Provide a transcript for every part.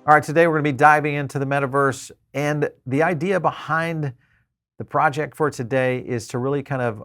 All right, today we're going to be diving into the metaverse, and the idea behind the project for today is to really kind of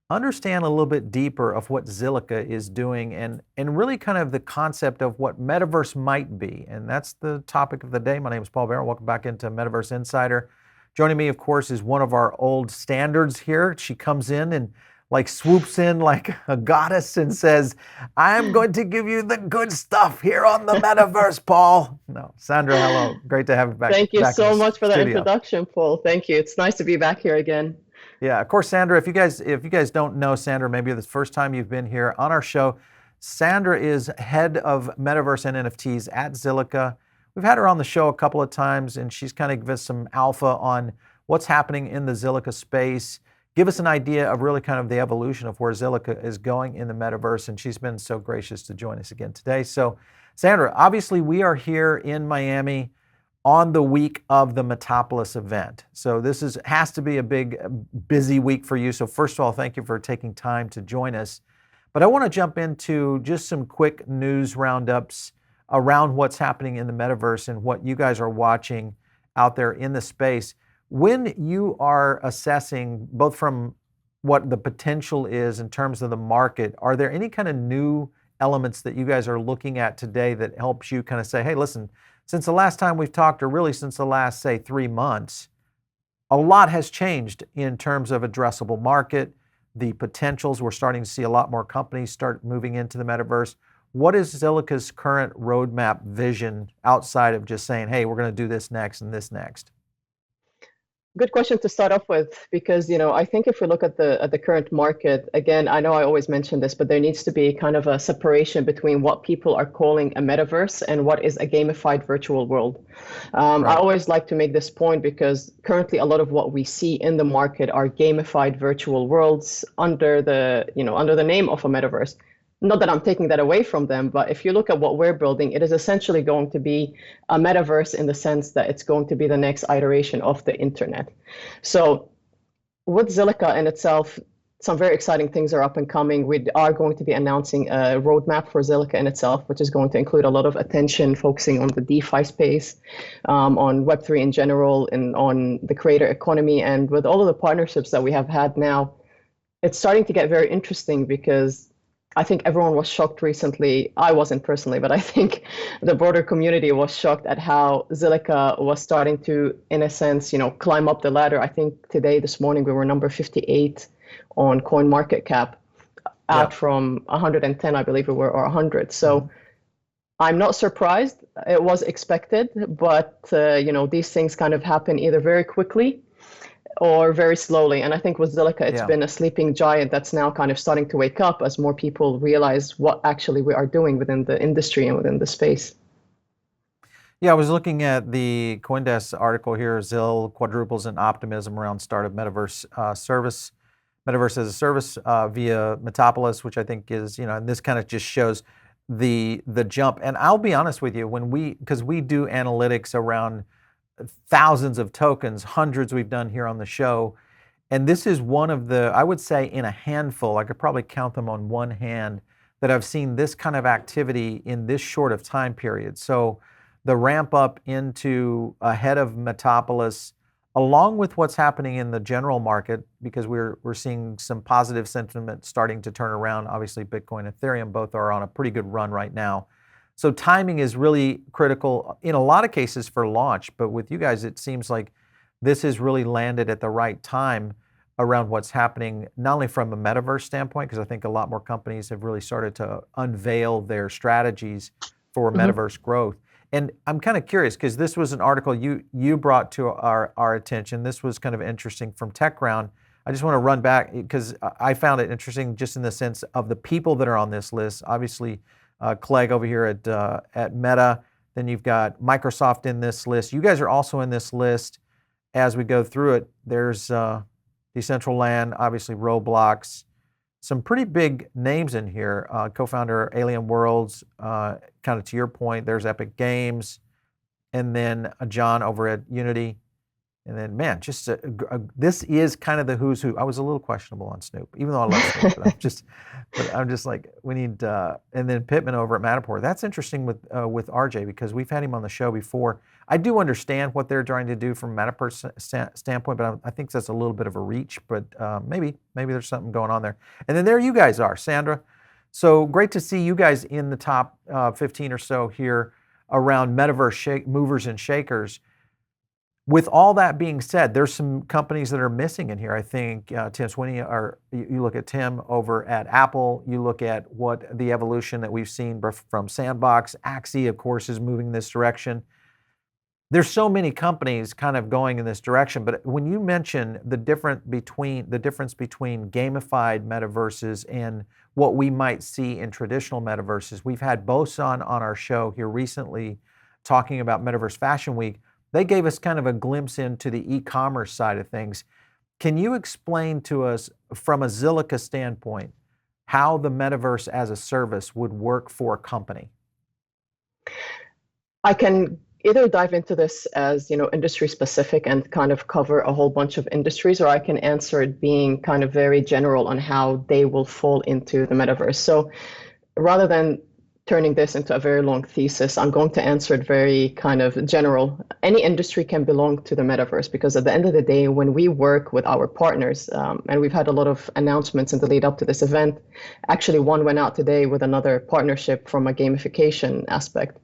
understand a little bit deeper of what Zilliqa is doing and really kind of the concept of what metaverse might be. And that's the topic of the day. My name is Paul Barron. Welcome back into Metaverse Insider. Joining me, of course, is one of our old standards here. She comes in and like swoops in like a goddess and says, I'm going to give you the good stuff here on the metaverse, Paul. No, Sandra, hello. Great to have you back Thank you back in the so much for that studio. introduction, Paul. Thank you. It's nice to be back here again. Yeah, of course, Sandra, if you guys don't know Sandra, maybe the first time you've been here on our show, Sandra is head of Metaverse and NFTs at Zilliqa. We've had her on the show a couple of times, and she's kind of given us some alpha on what's happening in the Zilliqa space, give us an idea of really kind of the evolution of where Zilliqa is going in the metaverse, and she's been so gracious to join us again today. So, Sandra, obviously we are here in Miami on the week of the Metapolis event. So this has to be a big, busy week for you. So first of all, thank you for taking time to join us. But I want to jump into just some quick news roundups around what's happening in the metaverse and what you guys are watching out there in the space. When you are assessing, both from what the potential is in terms of the market, are there any kind of new elements that you guys are looking at today that helps you kind of say, hey, listen, since the last time we've talked, or really since the last, say, 3 months, a lot has changed in terms of addressable market, the potentials. We're starting to see a lot more companies start moving into the metaverse. What is Zilliqa's current roadmap vision outside of just saying, hey, we're going to do this next and this next? Good question to start off with, because I think if we look at the current market, again, I know I always mention this, but there needs to be kind of a separation between what people are calling a metaverse and what is a gamified virtual world. I Right. always like to make this point because currently a lot of what we see in the market are gamified virtual worlds under the name of a metaverse. Not that I'm taking that away from them, but if you look at what we're building, it is essentially going to be a metaverse in the sense that it's going to be the next iteration of the internet. So with Zilliqa in itself, some very exciting things are up and coming. We are going to be announcing a roadmap for Zilliqa in itself, which is going to include a lot of attention focusing on the DeFi space, on Web3 in general, and on the creator economy. And with all of the partnerships that we have had now, it's starting to get very interesting because I think everyone was shocked recently. I wasn't personally, but I think the broader community was shocked at how Zilliqa was starting to, in a sense, climb up the ladder. I think today, this morning, we were number 58 on CoinMarketCap, Yeah. out from 110, I believe we were, or 100. Mm-hmm. So I'm not surprised. It was expected, but these things kind of happen either very quickly or very slowly. And I think with Zilliqa, it's Yeah. been a sleeping giant that's now kind of starting to wake up as more people realize what actually we are doing within the industry and within the space. Yeah, I was looking at the CoinDesk article here. ZIL quadruples in optimism around start of metaverse service, metaverse as a service via Metapolis, which I think is, and this kind of just shows the jump. And I'll be honest with you, because we do analytics around thousands of tokens, hundreds we've done here on the show, and this is one of the, I would say, in a handful, I could probably count them on one hand, that I've seen this kind of activity in this short of time period. So the ramp up into ahead of Metapolis, along with what's happening in the general market, because we're seeing some positive sentiment starting to turn around. Obviously, Bitcoin, Ethereum, both are on a pretty good run right now. So timing is really critical in a lot of cases for launch, but with you guys, it seems like this has really landed at the right time around what's happening, not only from a metaverse standpoint, because I think a lot more companies have really started to unveil their strategies for Mhm. metaverse growth. And I'm kind of curious, because this was an article you brought to our attention. This was kind of interesting from TechCrown. I just want to run back because I found it interesting just in the sense of the people that are on this list. Obviously, Clegg over here at Meta. Then you've got Microsoft in this list. You guys are also in this list as we go through it. There's Decentraland, obviously Roblox, some pretty big names in here. Co-founder Alien Worlds, kind of to your point, there's Epic Games, and then John over at Unity. And then, man, just this is kind of the who's who. I was a little questionable on Snoop, even though I love Snoop, but I'm just like, we need. And then Pittman over at Matterport. That's interesting with RJ, because we've had him on the show before. I do understand what they're trying to do from Matterport's standpoint, but I think that's a little bit of a reach. But maybe there's something going on there. And then there you guys are, Sandra. So great to see you guys in the top 15 or so here around Metaverse movers and shakers. With all that being said, there's some companies that are missing in here. I think Tim Sweeney, you look at Tim over at Apple, you look at what the evolution that we've seen from Sandbox. Axie, of course, is moving this direction. There's so many companies kind of going in this direction, but when you mention the difference between gamified metaverses and what we might see in traditional metaverses, we've had Bosan on our show here recently talking about Metaverse Fashion Week. They gave us kind of a glimpse into the e-commerce side of things. Can you explain to us from a Zilliqa standpoint how the metaverse as a service would work for a company? I can either dive into this as, industry specific and kind of cover a whole bunch of industries, or I can answer it being kind of very general on how they will fall into the metaverse. So rather than turning this into a very long thesis, I'm going to answer it very kind of general. Any industry can belong to the metaverse, because at the end of the day, when we work with our partners, and we've had a lot of announcements in the lead up to this event, actually one went out today with another partnership from a gamification aspect,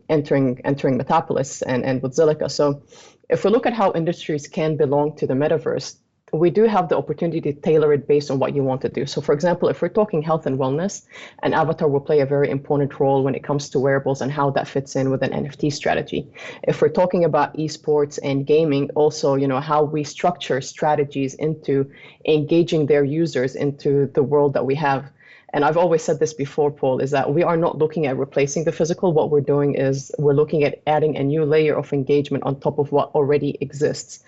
entering Metapolis and with Zilliqa. So if we look at how industries can belong to the metaverse, we do have the opportunity to tailor it based on what you want to do. So for example, if we're talking health and wellness, an avatar will play a very important role when it comes to wearables and how that fits in with an NFT strategy. If we're talking about esports and gaming, also, how we structure strategies into engaging their users into the world that we have. And I've always said this before, Paul, is that we are not looking at replacing the physical. What we're doing is we're looking at adding a new layer of engagement on top of what already exists.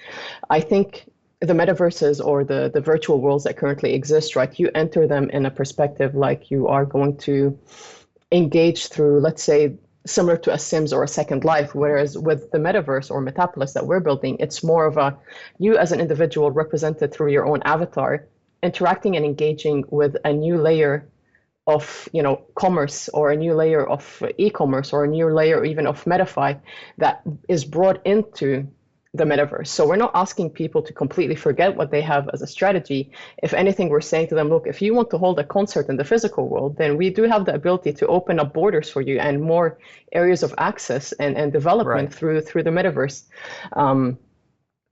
I think the metaverses or the virtual worlds that currently exist, right? You enter them in a perspective like you are going to engage through, let's say, similar to a Sims or a Second Life, whereas with the metaverse or Metapolis that we're building, it's more of a you as an individual represented through your own avatar, interacting and engaging with a new layer of commerce, or a new layer of e-commerce, or a new layer even of MetaFi that is brought into the metaverse. So we're not asking people to completely forget what they have as a strategy. If anything, we're saying to them, look, if you want to hold a concert in the physical world, then we do have the ability to open up borders for you and more areas of access and development through the metaverse.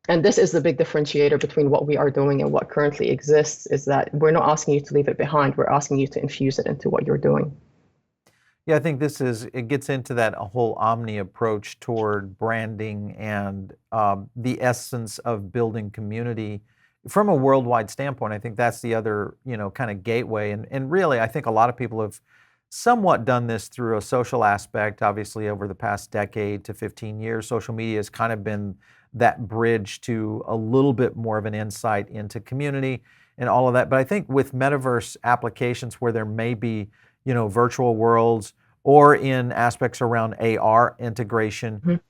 And this is the big differentiator between what we are doing and what currently exists, is that we're not asking you to leave it behind. We're asking you to infuse it into what you're doing. Yeah, I think it gets into that whole omni approach toward branding and the essence of building community from a worldwide standpoint. I think that's the other, kind of gateway. And really, I think a lot of people have somewhat done this through a social aspect. Obviously, over the past decade to 15 years, social media has kind of been that bridge to a little bit more of an insight into community and all of that. But I think with metaverse applications where there may be virtual worlds, or in aspects around AR integration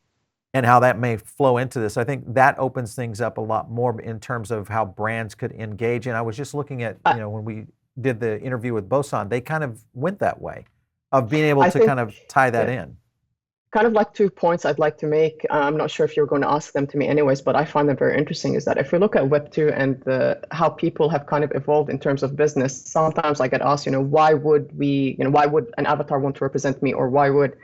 and how that may flow into this, I think that opens things up a lot more in terms of how brands could engage. And I was just looking at, when we did the interview with Bosan, they kind of went that way of being able to kind of tie that in. Kind of like 2 points I'd like to make. I'm not sure if you're going to ask them to me anyways, but I find them very interesting, is that if we look at Web2 and how people have kind of evolved in terms of business, sometimes I get asked, why would an avatar want to represent me, or why would,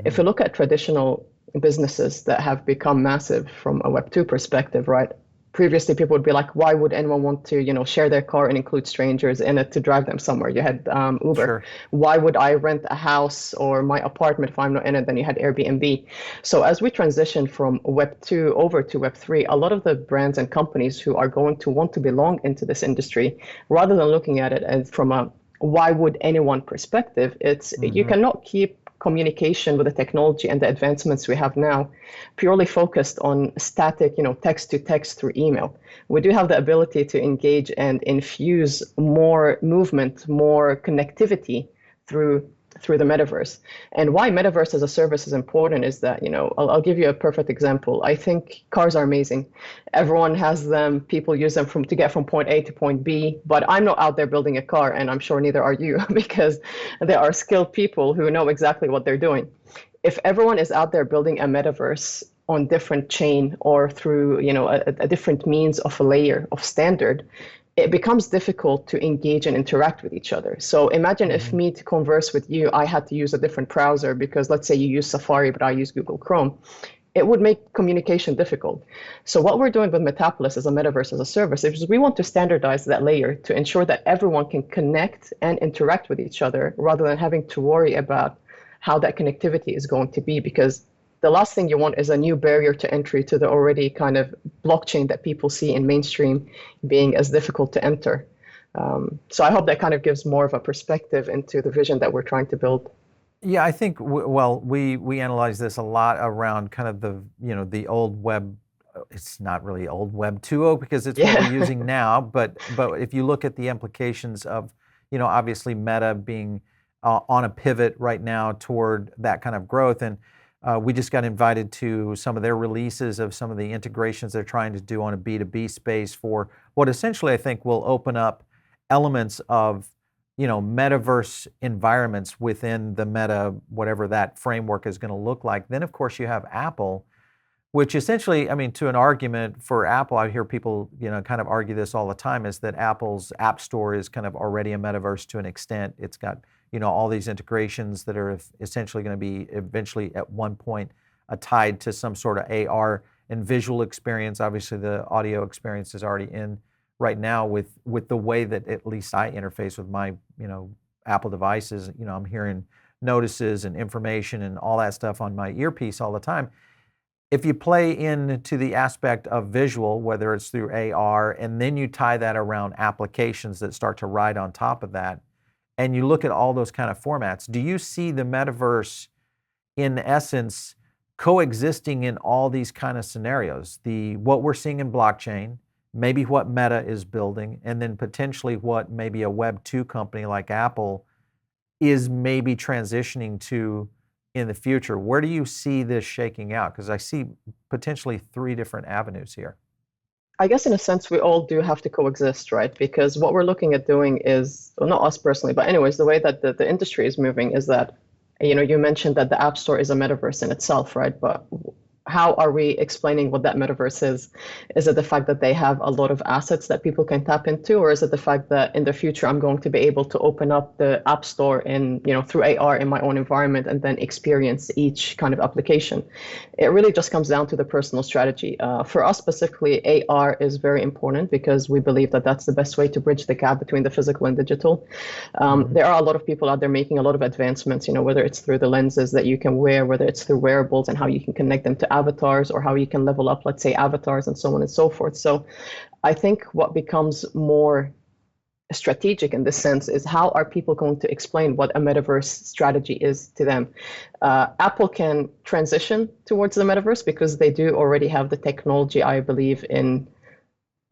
if we look at traditional businesses that have become massive from a Web2 perspective, right? Previously, people would be like, why would anyone want to, share their car and include strangers in it to drive them somewhere? You had Uber. Sure. Why would I rent a house or my apartment if I'm not in it? Then you had Airbnb. So as we transition from Web 2 over to Web 3, a lot of the brands and companies who are going to want to belong into this industry, rather than looking at it as from a why would anyone perspective, it's you cannot keep communication with the technology and the advancements we have now purely focused on static, text to text through email. We do have the ability to engage and infuse more movement, more connectivity through through the metaverse. And why metaverse as a service is important is that, I'll give you a perfect example. I think cars are amazing. Everyone has them, people use them to get from point A to point B, but I'm not out there building a car, and I'm sure neither are you, because there are skilled people who know exactly what they're doing. If everyone is out there building a metaverse on different chain or through, a different means of a layer of standard, it becomes difficult to engage and interact with each other. So imagine if me to converse with you, I had to use a different browser because let's say you use Safari, but I use Google Chrome. It would make communication difficult. So what we're doing with Metapolis as a metaverse as a service is we want to standardize that layer to ensure that everyone can connect and interact with each other rather than having to worry about how that connectivity is going to be, because the last thing you want is a new barrier to entry to the already kind of blockchain that people see in mainstream being as difficult to enter. So I hope that kind of gives more of a perspective into the vision that we're trying to build. Yeah, I think, we analyze this a lot around kind of the old web. It's not really old web 2.0 because it's what we're using now, but if you look at the implications of, obviously Meta being on a pivot right now toward that kind of growth. And we just got invited to some of their releases of some of the integrations they're trying to do on a B2B space for what essentially I think will open up elements of, metaverse environments within the Meta, whatever that framework is going to look like. Then, of course, you have Apple, which essentially, to an argument for Apple, I hear people, kind of argue this all the time, is that Apple's App Store is kind of already a metaverse to an extent. It's got, all these integrations that are essentially going to be eventually at one point tied to some sort of AR and visual experience. Obviously, the audio experience is already in right now with the way that at least I interface with my, Apple devices. I'm hearing notices and information and all that stuff on my earpiece all the time. If you play into the aspect of visual, whether it's through AR, and then you tie that around applications that start to ride on top of that, and you look at all those kind of formats, do you see the metaverse, in essence, coexisting in all these kind of scenarios? What we're seeing in blockchain, maybe what Meta is building, and then potentially what maybe a Web 2 company like Apple is maybe transitioning to in the future. Where do you see this shaking out? Because I see potentially 3 different avenues here. I guess in a sense, we all do have to coexist, right? Because what we're looking at doing is, well, not us personally, but anyways, the way that the industry is moving is that, you mentioned that the App Store is a metaverse in itself, right? But how are we explaining what that metaverse is? Is it the fact that they have a lot of assets that people can tap into, or is it the fact that in the future I'm going to be able to open up the App Store in, through AR in my own environment and then experience each kind of application? It really just comes down to the personal strategy. For us specifically, AR is very important because we believe that that's the best way to bridge the gap between the physical and digital. There are a lot of people out there making a lot of advancements, whether it's through the lenses that you can wear, whether it's through wearables and how you can connect them to avatars, or how you can level up, let's say, avatars and so on and so forth. So I think what becomes more strategic in this sense is how are people going to explain what a metaverse strategy is to them? Apple can transition towards the metaverse because they do already have the technology, I believe, in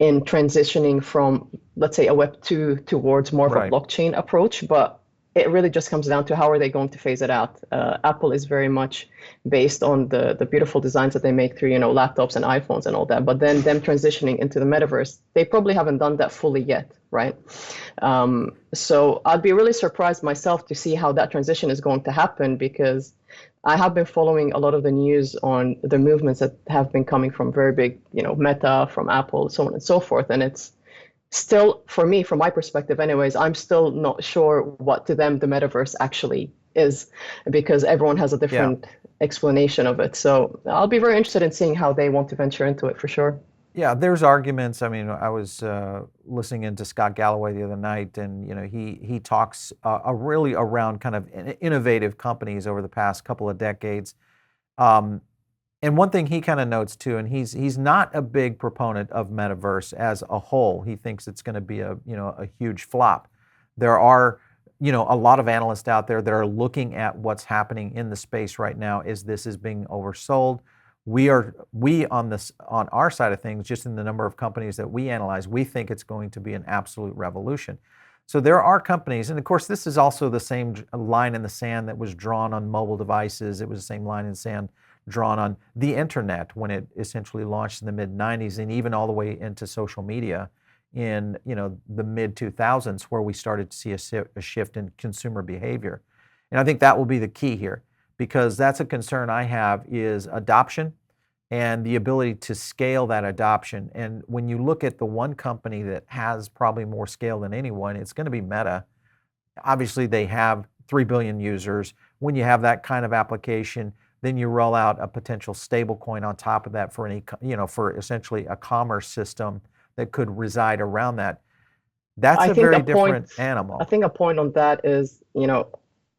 transitioning from, let's say, a Web 2 towards more of a blockchain approach. But it really just comes down to how are they going to phase it out. Apple is very much based on the beautiful designs that they make through, laptops and iPhones and all that. But then them transitioning into the metaverse, they probably haven't done that fully yet, right? So I'd be really surprised myself to see how that transition is going to happen, because I have been following a lot of the news on the movements that have been coming from very big, Meta, from Apple, so on and so forth. And it's still, for me, from my perspective anyways, I'm still not sure what to them the metaverse actually is, because everyone has a different explanation of it. So I'll be very interested in seeing how they want to venture into it for sure. Yeah, there's arguments. I was listening into Scott Galloway the other night, and he talks really around kind of innovative companies over the past couple of decades. And one thing he kind of notes too, and he's not a big proponent of metaverse as a whole. He thinks it's going to be a huge flop. There are a lot of analysts out there that are looking at what's happening in the space right now. Is this is being oversold? We on our side of things, just in the number of companies that we analyze, we think it's going to be an absolute revolution. So there are companies, and of course, this is also the same line in the sand that was drawn on mobile devices. It was the same line in the sand drawn on the internet when it essentially launched in the mid 90s, and even all the way into social media in the mid 2000s, where we started to see a shift in consumer behavior. And I think that will be the key here, because that's a concern I have, is adoption and the ability to scale that adoption. And when you look at the one company that has probably more scale than anyone, it's going to be Meta. Obviously, they have 3 billion users. When you have that kind of application, then you roll out a potential stable coin on top of that for for essentially a commerce system that could reside around that. That's a very different animal. I think a point on that is,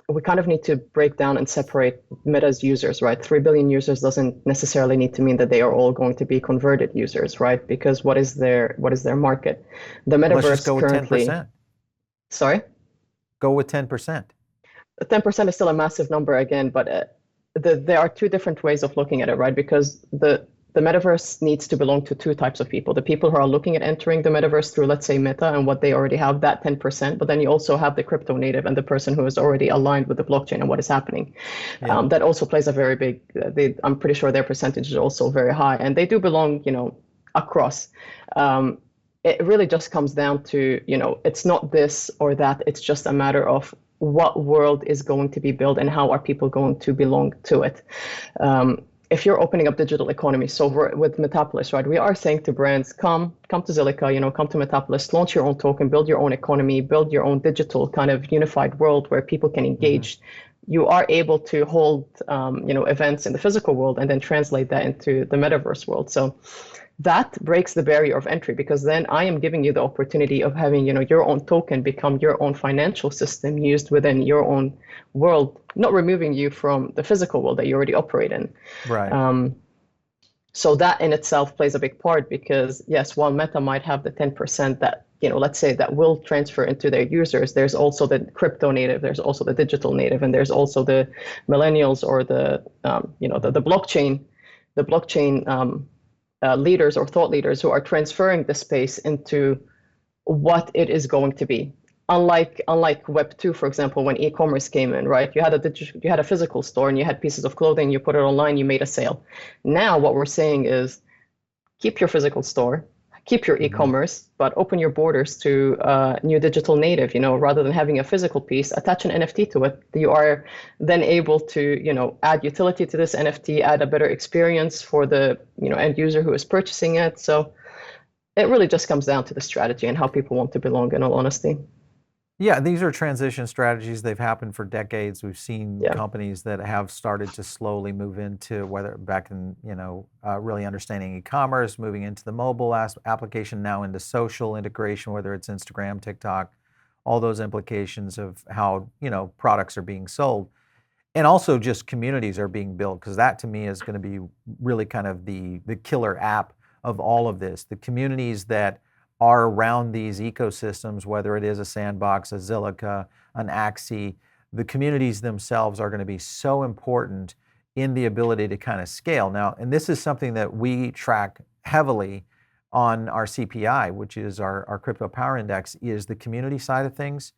we kind of need to break down and separate Meta's users, right? 3 billion users doesn't necessarily need to mean that they are all going to be converted users, right? Because what is their market? The metaverse Let's just go with currently. 10%. Sorry? Go with 10%. 10% is still a massive number again, but there are two different ways of looking at it, right? Because the metaverse needs to belong to two types of people. The people who are looking at entering the metaverse through, let's say, Meta and what they already have, that 10%, but then you also have the crypto native and the person who is already aligned with the blockchain and what is happening. Yeah. That also plays a very big, I'm pretty sure their percentage is also very high, and they do belong, across. It really just comes down to, it's not this or that, it's just a matter of what world is going to be built and how are people going to belong to it. If you're opening up digital economy, so with Metapolis, right, we are saying to brands, come to Zilliqa, come to Metapolis, launch your own token, build your own economy, build your own digital kind of unified world where people can engage. Mm-hmm. You are able to hold, events in the physical world and then translate that into the metaverse world. So that breaks the barrier of entry, because then I am giving you the opportunity of having, your own token become your own financial system used within your own world, not removing you from the physical world that you already operate in. Right. So that in itself plays a big part, because yes, while Meta might have the 10% that, let's say that will transfer into their users, there's also the crypto native, there's also the digital native, and there's also the millennials or the blockchain leaders or thought leaders who are transferring the space into what it is going to be. Unlike Web 2, for example, when e-commerce came in, right? You had a physical store and you had pieces of clothing, you put it online, you made a sale. Now what we're saying is keep your physical store, keep your e-commerce, but open your borders to new digital native, rather than having a physical piece, attach an NFT to it. You are then able to, add utility to this NFT, add a better experience for the, end user who is purchasing it. So it really just comes down to the strategy and how people want to belong, in all honesty. Yeah, these are transition strategies. They've happened for decades. We've seen companies that have started to slowly move into, whether back in, really understanding e-commerce, moving into the mobile application, now into social integration, whether it's Instagram, TikTok, all those implications of how, products are being sold. And also just communities are being built, because that to me is going to be really kind of the killer app of all of this. The communities that are around these ecosystems, whether it is a Sandbox, a Zilliqa, an Axie, the communities themselves are going to be so important in the ability to kind of scale. Now, and this is something that we track heavily on our CPI, which is our Crypto Power Index, is the community side of things.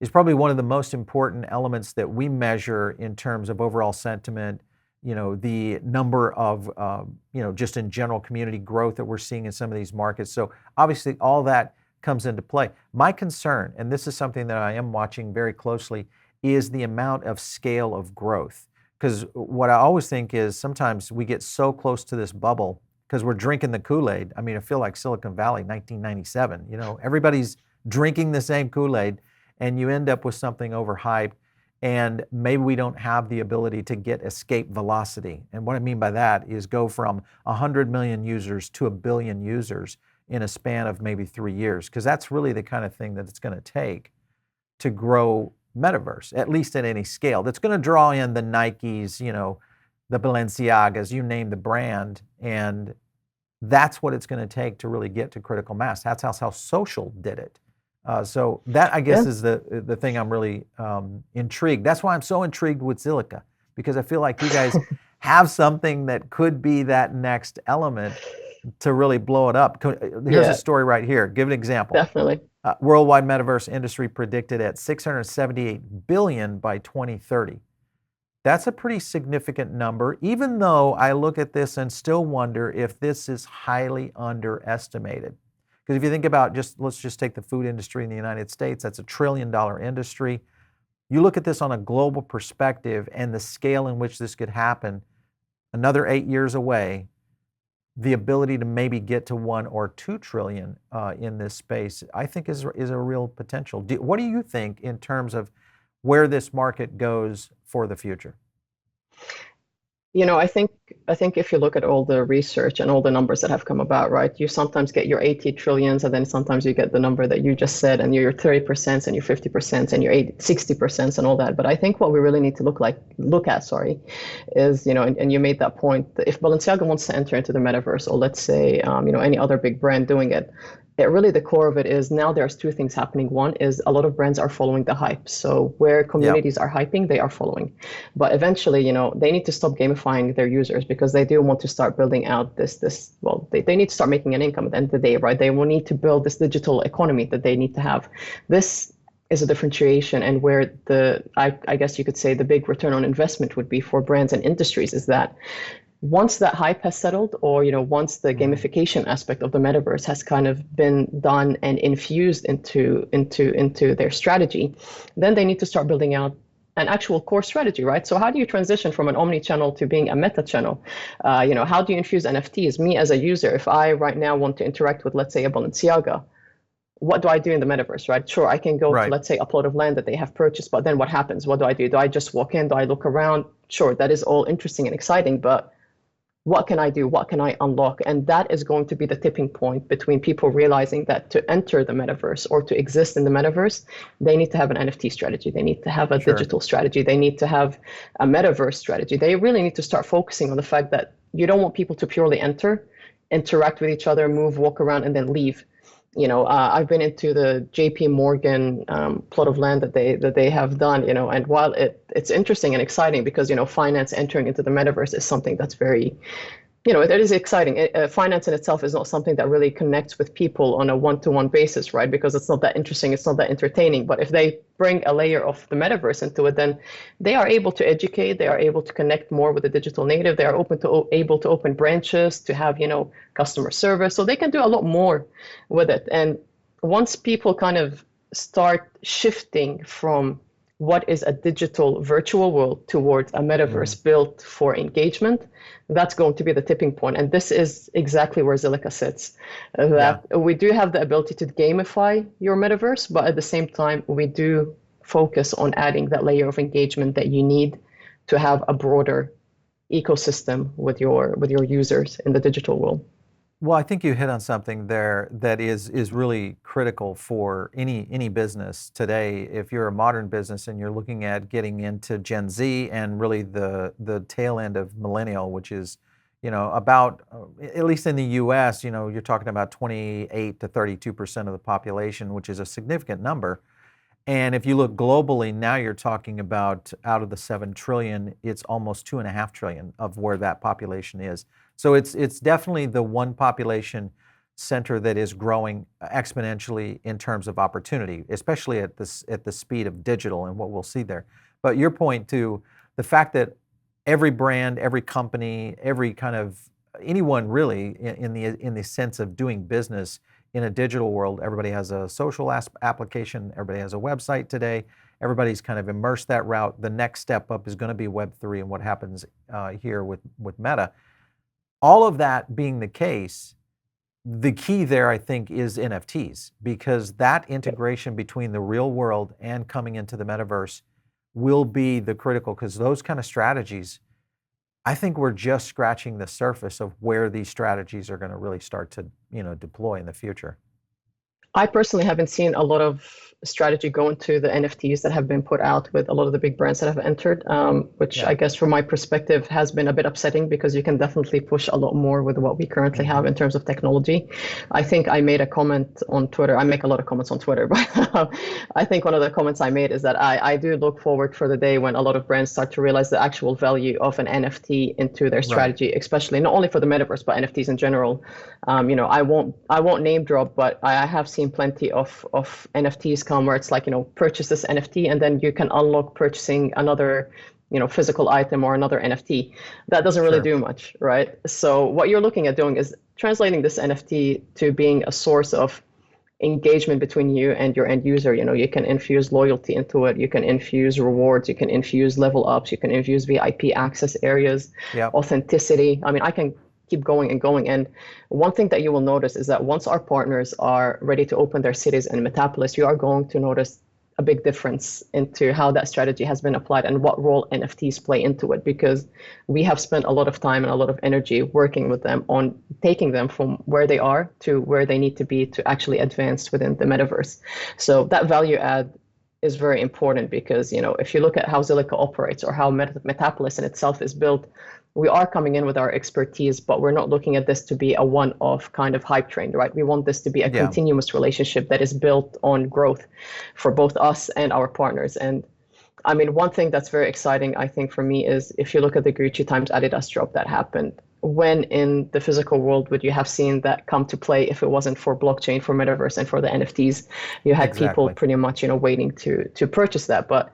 Is probably one of the most important elements that we measure in terms of overall sentiment, the number of, just in general community growth that we're seeing in some of these markets. So obviously all that comes into play. My concern, and this is something that I am watching very closely, is the amount of scale of growth. Because what I always think is sometimes we get so close to this bubble because we're drinking the Kool-Aid. I mean, I feel like Silicon Valley, 1997, everybody's drinking the same Kool-Aid, and you end up with something overhyped. And maybe we don't have the ability to get escape velocity. And what I mean by that is go from 100 million users to 1 billion users in a span of maybe 3 years, because that's really the kind of thing that it's going to take to grow metaverse, at least at any scale. That's going to draw in the Nikes, the Balenciagas, you name the brand, and that's what it's going to take to really get to critical mass. That's how social did it. So that, I guess, is the thing I'm really intrigued. That's why I'm so intrigued with Zilliqa, because I feel like you guys have something that could be that next element to really blow it up. Here's a Yeah, story right here. Give an example. definitely. Worldwide metaverse industry predicted at 678 billion by 2030. That's a pretty significant number, even though I look at this and still wonder if this is highly underestimated. Because if you think about let's just take the food industry in the United States, that's $1 trillion industry. You look at this on a global perspective and the scale in which this could happen, another 8 years away, the ability to maybe get to 1 or 2 trillion in this space, I think is a real potential. What do you think in terms of where this market goes for the future? I think if you look at all the research and all the numbers that have come about, right, you sometimes get your 80 trillions, and then sometimes you get the number that you just said, and your 30% and your 50% and your 60% and all that. But I think what we really need to look at, sorry, is, and you made that point, that if Balenciaga wants to enter into the metaverse, or let's say, any other big brand doing it, really the core of it is now there's two things happening. One is a lot of brands are following the hype. So where Yeah, communities are hyping, they are following. But eventually, they need to stop gamifying their users, because they do want to start building out well, they need to start making an income at the end of the day, right? They will need to build this digital economy that they need to have. This is a differentiation, and where I guess you could say the big return on investment would be for brands and industries is that once that hype has settled, or once the gamification aspect of the metaverse has kind of been done and infused into their strategy, then they need to start building out an actual core strategy, right? So how do you transition from an omni-channel to being a meta channel? How do you infuse NFTs? Me as a user, if I right now want to interact with, let's say, a Balenciaga, what do I do in the metaverse, right? Sure, I can go to, right. let's say, a plot of land that they have purchased, but then what happens? What do I do? Do I just walk in? Do I look around? Sure, that is all interesting and exciting, but what can I do? What can I unlock? And that is going to be the tipping point between people realizing that to enter the metaverse or to exist in the metaverse, they need to have an NFT strategy. They need to have a Sure. digital strategy. They need to have a metaverse strategy. They really need to start focusing on the fact that you don't want people to purely enter, interact with each other, move, walk around, and then leave. I've been into the JP Morgan plot of land that they have done, and while it's interesting and exciting, because finance entering into the metaverse is something that's very, it is exciting. Finance in itself is not something that really connects with people on a one-to-one basis, right? Because it's not that interesting, it's not that entertaining. But if they bring a layer of the metaverse into it, then they are able to educate, they are able to connect more with the digital native, they are able to open branches, to have, customer service. So they can do a lot more with it. And once people kind of start shifting from what is a digital virtual world towards a Mhm. metaverse built for engagement, that's going to be the tipping point. And this is exactly where Zilliqa sits. Yeah. That we do have the ability to gamify your metaverse, but at the same time, we do focus on adding that layer of engagement that you need to have a broader ecosystem with your users in the digital world. Well, I think you hit on something there that is really critical for any business today. If you're a modern business and you're looking at getting into Gen Z and really the tail end of millennial, which is, about at least in the U.S., you're talking about 28 to 32% of the population, which is a significant number. And if you look globally, now you're talking about out of the 7 trillion, it's almost 2.5 trillion of where that population is. So it's definitely the one population center that is growing exponentially in terms of opportunity, especially at the speed of digital and what we'll see there. But your point to the fact that every brand, every company, every kind of anyone really in the sense of doing business in a digital world, everybody has a social application, everybody has a website today, everybody's kind of immersed that route. The next step up is going to be Web3 and what happens here with Meta. All of that being the case, the key there, I think, is NFTs, because that integration between the real world and coming into the metaverse will be the critical, because those kind of strategies, I think we're just scratching the surface of where these strategies are going to really start to, deploy in the future. I personally haven't seen a lot of strategy going to the NFTs that have been put out with a lot of the big brands that have entered, which Yeah. I guess from my perspective has been a bit upsetting because you can definitely push a lot more with what we currently have in terms of technology. I think I made a comment on Twitter. I make a lot of comments on Twitter, but I think one of the comments I made is that I do look forward for the day when a lot of brands start to realize the actual value of an NFT into their Right. strategy, especially not only for the metaverse, but NFTs in general. I won't name drop, but I have seen plenty of NFTs come where it's like, purchase this NFT and then you can unlock purchasing another, physical item or another NFT. That doesn't really Sure. do much, right? So what you're looking at doing is translating this NFT to being a source of engagement between you and your end user. You can infuse loyalty into it, you can infuse rewards, you can infuse level ups, you can infuse VIP access areas, Yep. authenticity. I mean, I can keep going and going. And one thing that you will notice is that once our partners are ready to open their cities in Metapolis, you are going to notice a big difference into how that strategy has been applied and what role NFTs play into it, because we have spent a lot of time and a lot of energy working with them on taking them from where they are to where they need to be to actually advance within the metaverse. So that value add is very important because, if you look at how Zilliqa operates or how Metapolis in itself is built, we are coming in with our expertise, but we're not looking at this to be a one-off kind of hype train, right? We want this to be a Yeah. continuous relationship that is built on growth for both us and our partners. And I mean, one thing that's very exciting, I think, for me is if you look at the Gucci times Adidas drop that happened, when in the physical world would you have seen that come to play if it wasn't for blockchain, for metaverse, and for the NFTs? You had people Exactly. pretty much, waiting to purchase that. But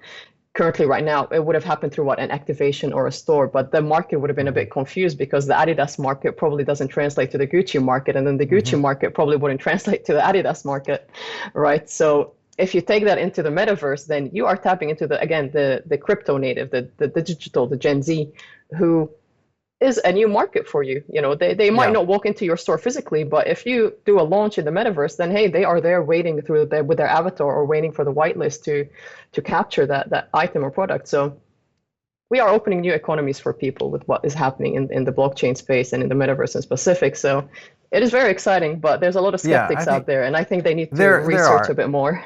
currently right now it would have happened through what, an activation or a store, but the market would have been a bit confused because the Adidas market probably doesn't translate to the Gucci market, and then the Gucci market probably wouldn't translate to the Adidas market, right? So if you take that into the metaverse, then you are tapping into the crypto native, the digital, the Gen Z, who is a new market for you. They might Yeah. not walk into your store physically, but if you do a launch in the metaverse, then hey, they are there waiting with their avatar or waiting for the whitelist to capture that item or product. So we are opening new economies for people with what is happening in the blockchain space and in the metaverse in specific. So it is very exciting, but there's a lot of Yeah. I skeptics out think there, and I think they need to there research a are. bit more.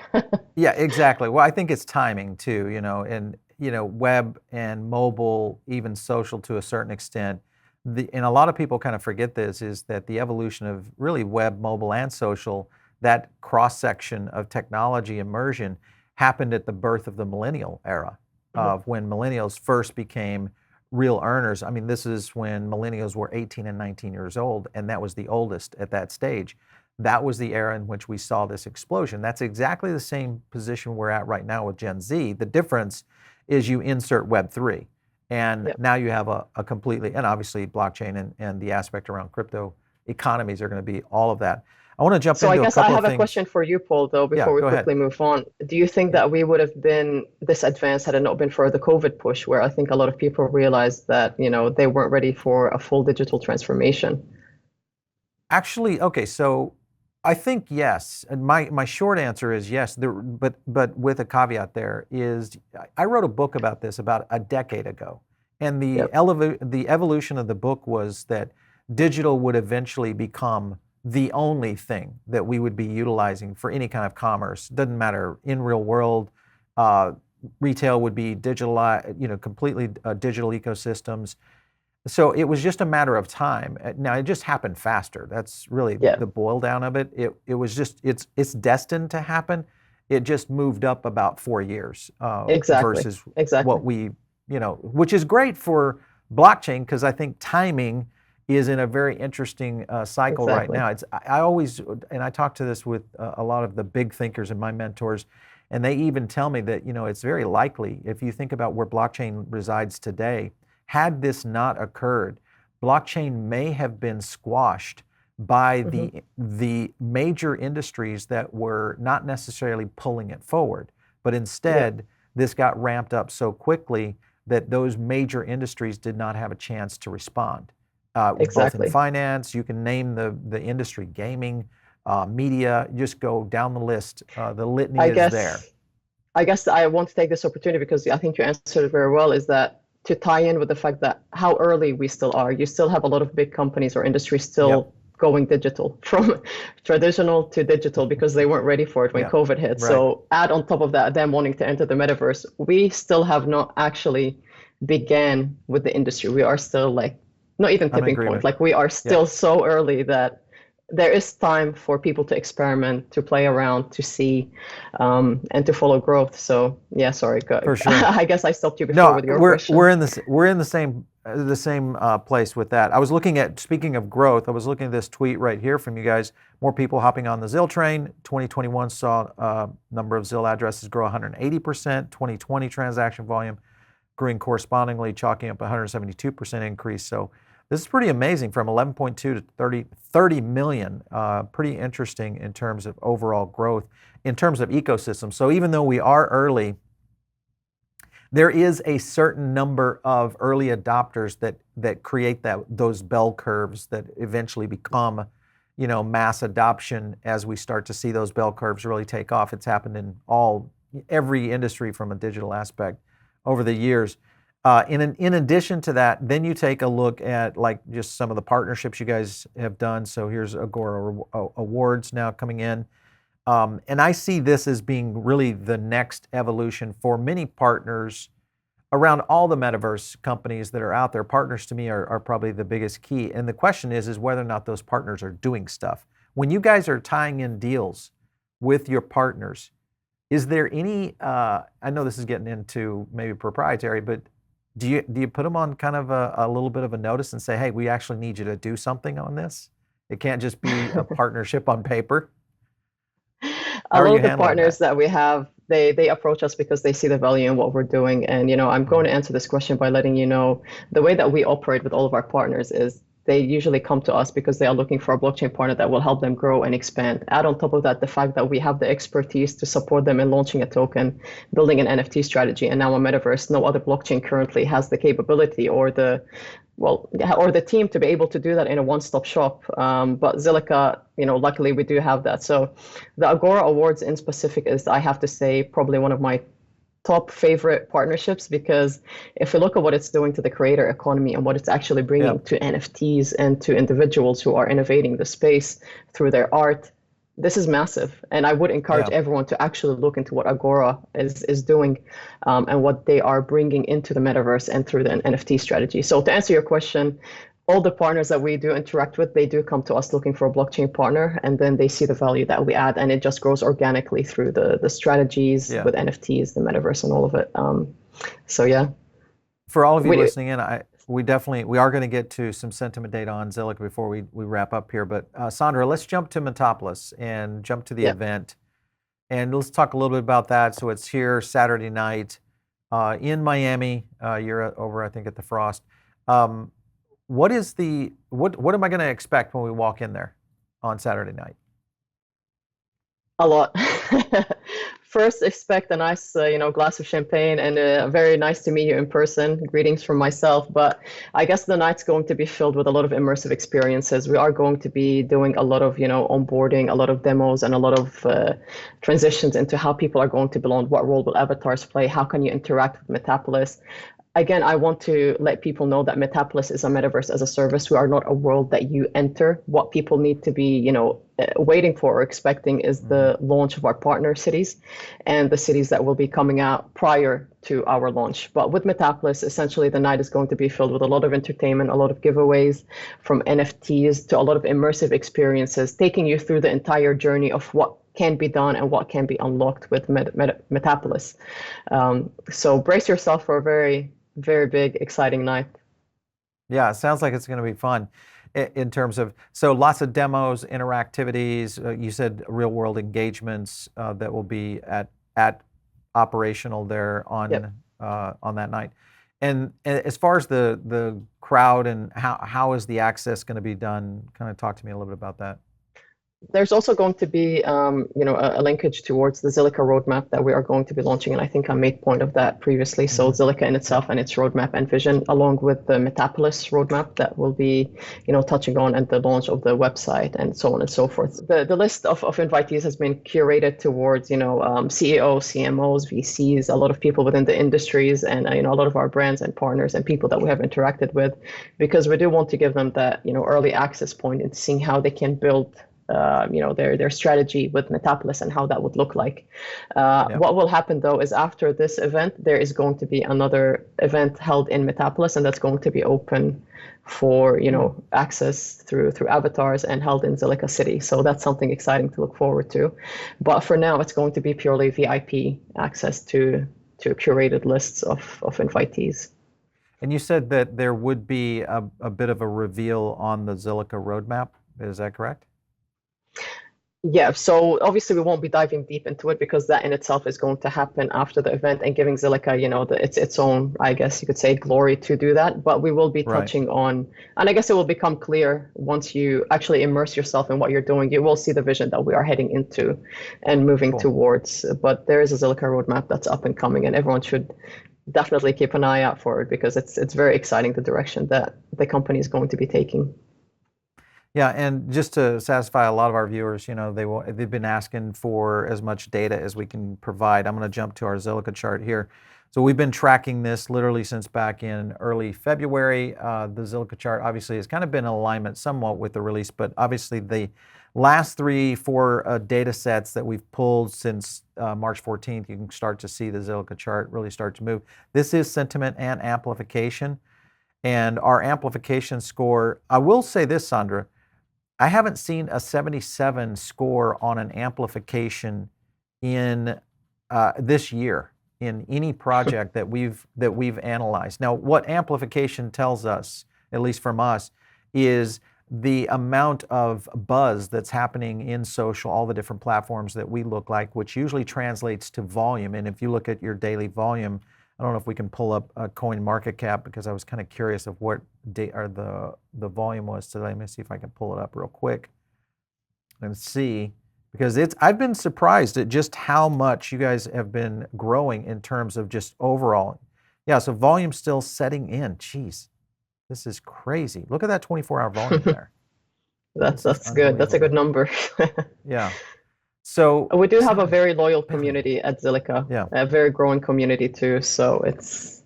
Yeah, exactly. Well, I think it's timing too, and web and mobile, even social to a certain extent. And a lot of people kind of forget this is that the evolution of really web, mobile, and social, that cross section of technology immersion happened at the birth of the millennial era, of when millennials first became real earners. I mean, this is when millennials were 18 and 19 years old, and that was the oldest at that stage. That was the era in which we saw this explosion. That's exactly the same position we're at right now with Gen Z. The difference is you insert Web3, and Yep. now you have a completely, and obviously blockchain and the aspect around crypto economies are going to be all of that. I want to jump So I into a guess I couple of have a things. question for you, Paul, though, Yeah, before we go ahead. quickly move on. Do you think Yeah. that we would have been this advanced had it not been for the COVID push, where I think a lot of people realized that, they weren't ready for a full digital transformation? Actually, okay, so I think yes. And my short answer is yes. But with a caveat there is I wrote a book about this about a decade ago, and Yep. the evolution of the book was that digital would eventually become the only thing that we would be utilizing for any kind of commerce. Doesn't matter in real world. Uh, Retail would be digital, completely digital ecosystems. So it was just a matter of time. Now it just happened faster. That's really Yeah. the boil down of it. It was just it's destined to happen. It just moved up about 4 years Exactly. versus Exactly. what we which is great for blockchain because I think timing is in a very interesting cycle right Exactly. now. I always and I talk to this with a lot of the big thinkers and my mentors, and they even tell me that it's very likely if you think about where blockchain resides today. Had this not occurred, blockchain may have been squashed by Hmm. the major industries that were not necessarily pulling it forward, but Yeah. instead this got ramped up so quickly that those major industries did not have a chance to respond. Both in Exactly. finance, you can name the industry, gaming, media, just go down the list. The litany I is there. guess I guess I want to take this opportunity because I think you answered it very well, is that to tie in with the fact that how early we still are. You still have a lot of big companies or industries Yep. still going digital from traditional to digital because they weren't ready for it when Yeah. COVID hit. Right. So add on top of that, them wanting to enter the metaverse, we still have not actually began with the industry. We are still like not even I'm in tipping point. agreement. Like we are Yeah. still so early that there is time for people to experiment, to play around, to see, and to follow growth. So yeah, sorry, For sure. I guess I stopped you before No, with your question. we're in the same place with that. I was looking at, speaking of growth, I was looking at this tweet right here from you guys. More people hopping on the ZIL train. 2021 saw number of ZIL addresses grow 180%. 2020 transaction volume growing correspondingly, chalking up 172% increase. So this is pretty amazing, from 11.2 to 30 million. Pretty interesting in terms of overall growth, in terms of ecosystem. So even though we are early, there is a certain number of early adopters that create those bell curves that eventually become, mass adoption as we start to see those bell curves really take off. It's happened in every industry from a digital aspect over the years. In addition to that, then you take a look at like just some of the partnerships you guys have done. So here's Agora Awards now coming in. And I see this as being really the next evolution for many partners around all the metaverse companies that are out there. Partners to me are probably the biggest key. And the question is whether or not those partners are doing stuff. When you guys are tying in deals with your partners, is there any, I know this is getting into maybe proprietary, but do you put them on kind of a little bit of a notice and say, hey, we actually need you to do something on this? It can't just be a partnership on paper. A How are lot you of the handling partners that? that we have, they approach us because they see the value in what we're doing. And I'm going to answer this question by letting you know the way that we operate with all of our partners is they usually come to us because they are looking for a blockchain partner that will help them grow and expand. Add on top of that the fact that we have the expertise to support them in launching a token, building an NFT strategy, and now a metaverse. No other blockchain currently has the capability or the team to be able to do that in a one-stop shop. But Zilliqa, luckily we do have that. So the Agora Awards in specific is, I have to say, probably one of my top favorite partnerships, because if we look at what it's doing to the creator economy and what it's actually bringing Yep. to NFTs and to individuals who are innovating the space through their art, this is massive. And I would encourage Yeah. everyone to actually look into what Agora is doing, and what they are bringing into the metaverse and through the NFT strategy. So to answer your question, all the partners that we do interact with, they do come to us looking for a blockchain partner, and then they see the value that we add, and it just grows organically through the strategies Yeah. with NFTs, the metaverse, and all of it. So yeah, For all of you we do. listening in, we are going to get to some sentiment data on Zilliqa before we wrap up here. But Sandra, let's jump to Metapolis and jump to the Yeah. event, and let's talk a little bit about that. So it's here Saturday night in Miami. You're over, I think, at the Frost. What am I going to expect when we walk in there on Saturday night? A lot. First, expect a nice, glass of champagne and very nice to meet you in person. Greetings from myself. But I guess the night's going to be filled with a lot of immersive experiences. We are going to be doing a lot of, onboarding, a lot of demos, and a lot of transitions into how people are going to belong. What role will avatars play? How can you interact with Metapolis? Again, I want to let people know that Metapolis is a metaverse as a service. We are not a world that you enter. What people need to be, waiting for or expecting is the launch of our partner cities and the cities that will be coming out prior to our launch. But with Metapolis, essentially the night is going to be filled with a lot of entertainment, a lot of giveaways, from NFTs to a lot of immersive experiences, taking you through the entire journey of what can be done and what can be unlocked with Metapolis. So brace yourself for a very, very big, exciting night. Yeah, it sounds like it's going to be fun in terms of, so lots of demos, interactivities. You said real world engagements that will be at operational there Yep. on that night. And as far as the crowd and how is the access going to be done? Kind of talk to me a little bit about that. There's also going to be, a linkage towards the Zilliqa roadmap that we are going to be launching, and I think I made point of that previously. So Zilliqa in itself and its roadmap and vision, along with the Metapolis roadmap that will be, touching on at the launch of the website and so on and so forth. The list of invitees has been curated towards, CEOs, CMOs, VCs, a lot of people within the industries, and a lot of our brands and partners and people that we have interacted with, because we do want to give them that, early access point into seeing how they can build their strategy with Metapolis and how that would look like. What will happen though is after this event, there is going to be another event held in Metapolis, and that's going to be open for access through avatars and held in Zilliqa City. So that's something exciting to look forward to. But for now, it's going to be purely VIP access to curated lists of invitees. And you said that there would be a bit of a reveal on the Zilliqa roadmap. Is that correct? Yeah, so obviously we won't be diving deep into it because that in itself is going to happen after the event and giving Zilliqa, its own, I guess you could say, glory to do that. But we will be touching on, and I guess it will become clear once you actually immerse yourself in what you're doing. You will see the vision that we are heading into and moving towards. But there is a Zilliqa roadmap that's up and coming, and everyone should definitely keep an eye out for it because it's very exciting, the direction that the company is going to be taking. Yeah, and just to satisfy a lot of our viewers, they've been asking for as much data as we can provide. I'm going to jump to our Zilliqa chart here. So we've been tracking this literally since back in early February. The Zilliqa chart obviously has kind of been in alignment somewhat with the release, but obviously the last 3-4 data sets that we've pulled since March 14th, you can start to see the Zilliqa chart really start to move. This is sentiment and amplification. And our amplification score, I will say this, Sandra, I haven't seen a 77 score on an amplification in this year in any project that we've analyzed. Now, what amplification tells us, at least from us, is the amount of buzz that's happening in social, all the different platforms that we look like, which usually translates to volume. And if you look at your daily volume, I don't know if we can pull up a coin market cap because I was kind of curious of what the volume was today. Let me see if I can pull it up real quick and see, because I've been surprised at just how much you guys have been growing in terms of just overall. Yeah, so volume still setting in. Jeez, this is crazy. Look at that 24-hour volume there. That's good. That's a good number. Yeah. So we do have a very loyal community at Zilliqa, a very growing community too. So it's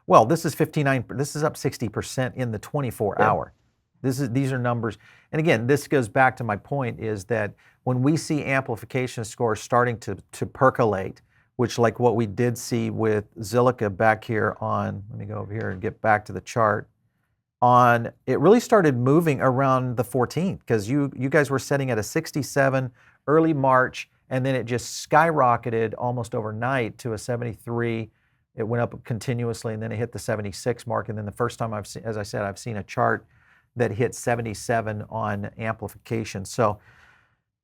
well, this is 59. This is up 60% in the 24-hour. These are numbers, and again, this goes back to my point: is that when we see amplification scores starting to percolate, which like what we did see with Zilliqa back here on. Let me go over here and get back to the chart. It really started moving around the 14th because you guys were setting at a 67 early March, and then it just skyrocketed almost overnight to a 73. It went up continuously, and then it hit the 76 mark. And then the first time I've seen a chart that hit 77 on amplification. So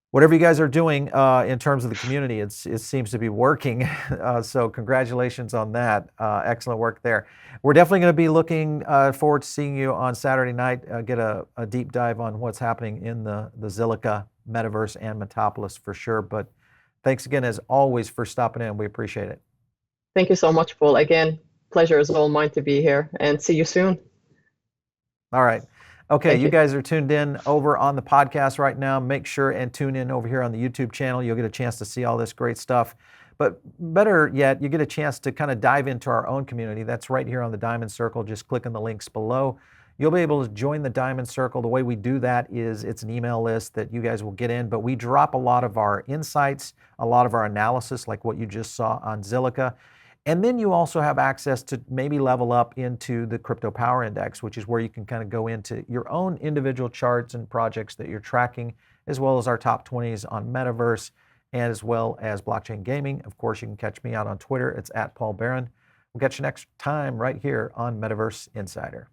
whatever you guys are doing in terms of the community, it seems to be working. So congratulations on that. Excellent work there. We're definitely going to be looking forward to seeing you on Saturday night, get a deep dive on what's happening in the Zilliqa Metaverse and Metapolis for sure. But thanks again, as always, for stopping in. We appreciate it. Thank you so much, Paul. Again, pleasure is all mine to be here, and see you soon. All right. Okay, you guys are tuned in over on the podcast right now. Make sure and tune in over here on the YouTube channel. You'll get a chance to see all this great stuff. But better yet, you get a chance to kind of dive into our own community. That's right here on the Diamond Circle. Just click on the links below. You'll be able to join the Diamond Circle. The way we do that is it's an email list that you guys will get in, but we drop a lot of our insights, a lot of our analysis, like what you just saw on Zilliqa. And then you also have access to maybe level up into the Crypto Power Index, which is where you can kind of go into your own individual charts and projects that you're tracking, as well as our top 20s on Metaverse, and as well as blockchain gaming. Of course, you can catch me out on Twitter. It's @PaulBarron. We'll catch you next time right here on Metaverse Insider.